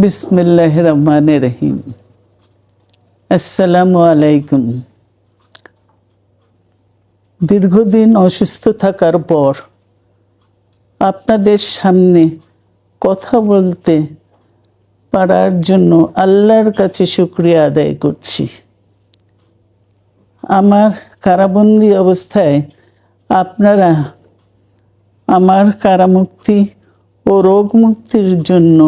বিসমিল্লাহির রহমানির রহিম। আসসালামু আলাইকুম। দীর্ঘদিন অসুস্থ থাকার পর আপনাদের সামনে কথা বলতে পারার জন্য আল্লাহর কাছে শুকরিয়া আদায় করছি। আমার কারাবন্দী অবস্থায় আপনারা আমার কারামুক্তি ও রোগ মুক্তির জন্য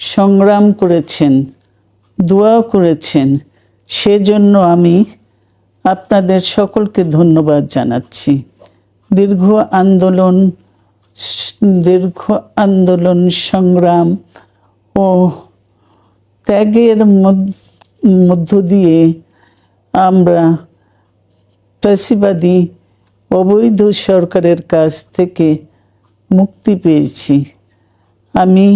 সংগ্রাম করেছেন, দোয়া করেছেন। সেজন্য আমি আপনাদের সকলকে ধন্যবাদ জানাচ্ছি। দীর্ঘ আন্দোলন সংগ্রাম ও ত্যাগের মধ্য দিয়ে আমরা ফ্যাসিবাদী অবৈধ সরকারের কাছ থেকে মুক্তি পেয়েছি। আমি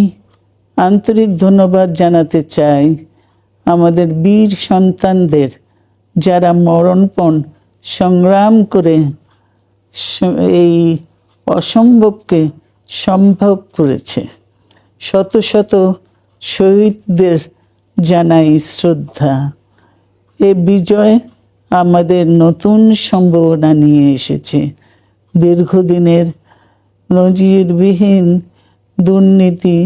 আন্তরিক ধন্যবাদ জানাতে চাই আমাদের বীর সন্তানদের, যারা মরণপণ সংগ্রাম করে এই অসম্ভবকে সম্ভব করেছে। শত শত শহীদদের জানাই শ্রদ্ধা। এ বিজয় আমাদের নতুন সম্ভাবনা নিয়ে এসেছে। দীর্ঘদিনের নজিরবিহীন দুর্নীতি,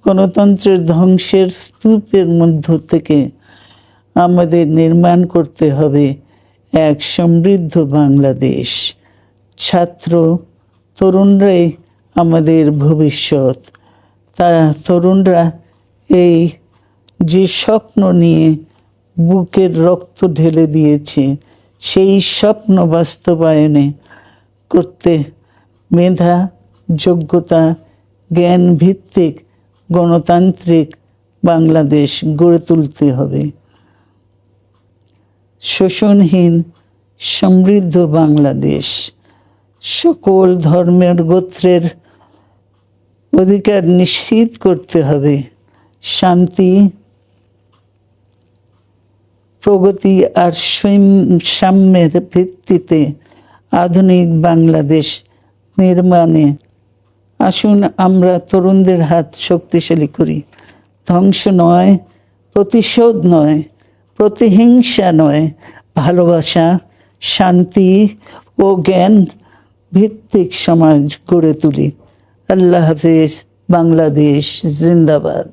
গণতন্ত্রের ধ্বংসের স্তূপের মধ্য থেকে আমাদের নির্মাণ করতে হবে এক সমৃদ্ধ বাংলাদেশ। ছাত্র তরুণরাই আমাদের ভবিষ্যৎ। তরুণরা এই যে স্বপ্ন নিয়ে বুকের রক্ত ঢেলে দিয়েছে, সেই স্বপ্ন বাস্তবায়নে করতে মেধা, যোগ্যতা, জ্ঞান ভিত্তিক গণতান্ত্রিক বাংলাদেশ গড়ে তুলতে হবে। শোষণহীন সমৃদ্ধ বাংলাদেশ। সকল ধর্মের গোত্রের অধিকার নিশ্চিত করতে হবে। শান্তি, প্রগতি আর সাম্যের ভিত্তিতে আধুনিক বাংলাদেশ নির্মাণে আসুন আমরা তরুণদের হাত শক্তিশালী করি। ধ্বংস নয়, প্রতিশোধ নয়, প্রতিহিংসা নয়, ভালোবাসা, শান্তি ও জ্ঞান ভিত্তিক সমাজ গড়ে তুলি। আল্লাহ হাফেজ। বাংলাদেশ জিন্দাবাদ।